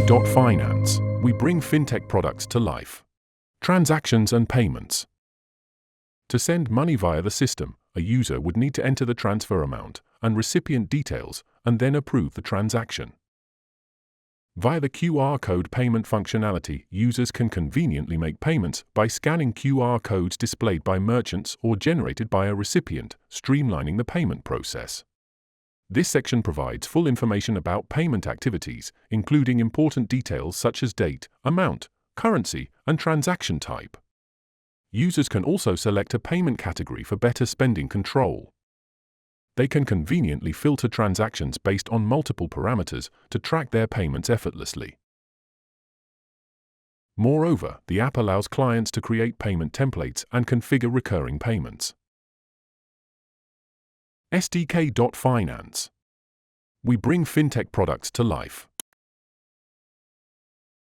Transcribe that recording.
SDK.finance, we bring fintech products to life. Transactions and payments. To send money via the system, a user would need to enter the transfer amount and recipient details and then approve the transaction. Via the QR code payment functionality, users can conveniently make payments by scanning QR codes displayed by merchants or generated by a recipient, streamlining the payment process. This section provides full information about payment activities, including important details such as date, amount, currency, and transaction type. Users can also select a payment category for better spending control. They can conveniently filter transactions based on multiple parameters to track their payments effortlessly. Moreover, the app allows clients to create payment templates and configure recurring payments. SDK.finance. We bring fintech products to life.